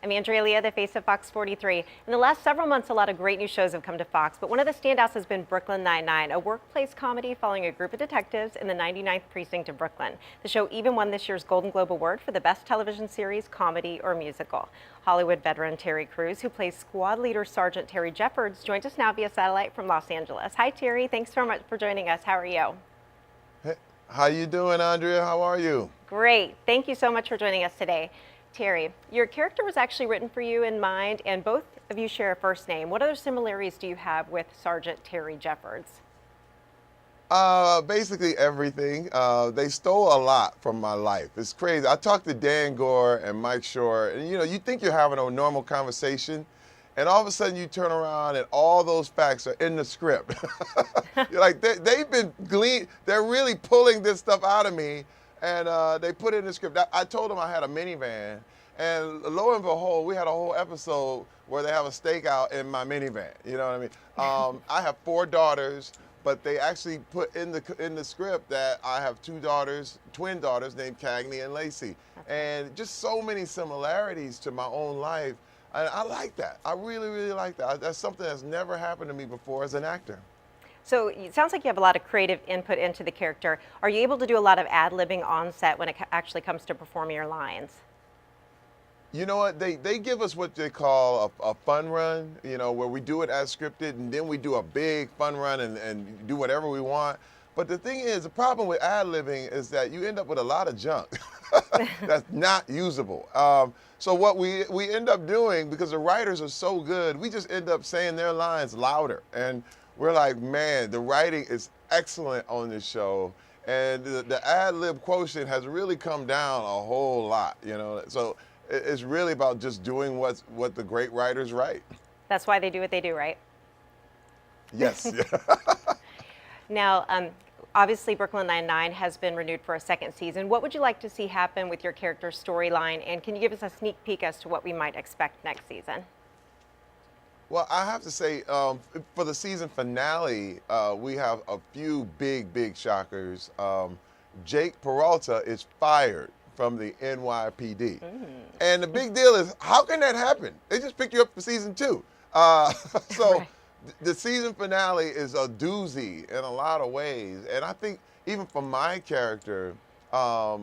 I'm Andria Lea, the face of Fox 43. In the last several months, a lot of great new shows have come to Fox, but one of the standouts has been Brooklyn Nine-Nine, a workplace comedy following a group of detectives in the 99th precinct of Brooklyn. The show even won this year's Golden Globe Award for the best television series, comedy, or musical. Hollywood veteran Terry Crews, who plays squad leader Sergeant Terry Jeffords, joins us now via satellite from Los Angeles. Hi, Terry. Thanks so much for joining us. How are you? Hey, how you doing, Andrea? How are you? Great. Thank you so much for joining us today. Terry, your character was actually written for you in mind, and both of you share a first name. What other similarities do you have with Sergeant Terry Jeffords? Basically everything. They stole a lot from my life. It's crazy. I talked to Dan Gore and Mike Shore, and you think you're having a normal conversation, and all of a sudden you turn around and all those facts are in the script. You're like, they've been they're really pulling this stuff out of me, and they put it in the script. I told them I had a minivan, and lo and behold, we had a whole episode where they have a stakeout in my minivan. You know what I mean? I have 4 daughters, but they actually put in the script that I have 2 daughters, twin daughters named Cagney and Lacey, and just so many similarities to my own life. And I like that. I really, really like that. That's something that's never happened to me before as an actor. So it sounds like you have a lot of creative input into the character. Are you able to do a lot of ad-libbing on set when it actually comes to performing your lines? You know what? They give us what they call a fun run, where we do it as scripted, and then we do a big fun run and do whatever we want. But the thing is, the problem with ad-libbing is that you end up with a lot of junk that's not usable. So what we end up doing, because the writers are so good, we just end up saying their lines louder. And we're like, man, the writing is excellent on this show. And the ad-lib quotient has really come down a whole lot, So it's really about just doing what the great writers write. That's why they do what they do, right? Yes. Now, obviously, Brooklyn Nine-Nine has been renewed for a second season. What would you like to see happen with your character's storyline? And can you give us a sneak peek as to what we might expect next season? Well, I have to say, for the season finale, we have a few big shockers. Jake Peralta is fired from the NYPD. And the big deal is, how can that happen? They just picked you up for season 2. So Right. the season finale is a doozy in a lot of ways. And I think even for my character, I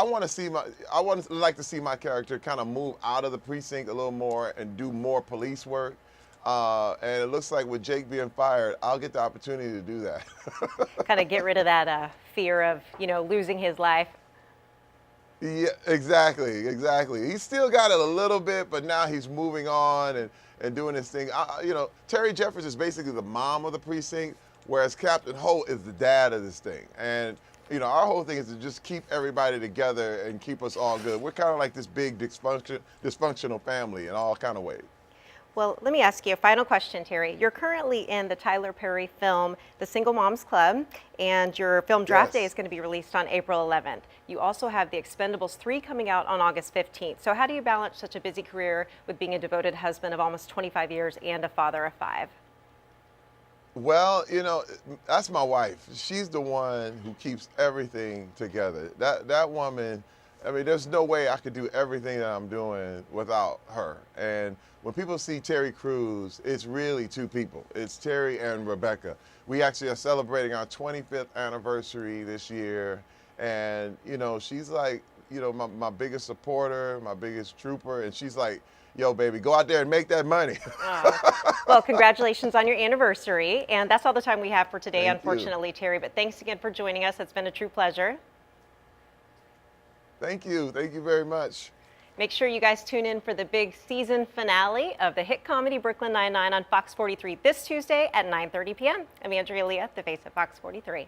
want to like to see my character kind of move out of the precinct a little more and do more police work. And it looks like with Jake being fired, I'll get the opportunity to do that. Kind of get rid of that fear of, losing his life. Yeah, exactly. He's still got it a little bit, but now he's moving on and doing his thing. Terry Jeffords is basically the mom of the precinct, whereas Captain Holt is the dad of this thing. And our whole thing is to just keep everybody together and keep us all good. We're kind of like this big dysfunctional family in all kind of ways. Well, let me ask you a final question, Terry. You're currently in the Tyler Perry film, The Single Moms Club, and your film draft day is going to be released on April 11th. You also have The Expendables 3 coming out on August 15th. So how do you balance such a busy career with being a devoted husband of almost 25 years and a father of 5? Well, that's my wife. She's the one who keeps everything together. That woman, I mean, there's no way I could do everything that I'm doing without her. And when people see Terry Crews, it's really 2 people. It's Terry and Rebecca. We actually are celebrating our 25th anniversary this year. And, she's like, my biggest supporter, my biggest trooper. And she's like, yo, baby, go out there and make that money. Well, congratulations on your anniversary. And that's all the time we have for today, Thank unfortunately, you. Terry. But thanks again for joining us. It's been a true pleasure. Thank you. Thank you very much. Make sure you guys tune in for the big season finale of the hit comedy Brooklyn Nine-Nine on Fox 43 this Tuesday at 9:30 p.m. I'm Andria Lea, the face of Fox 43.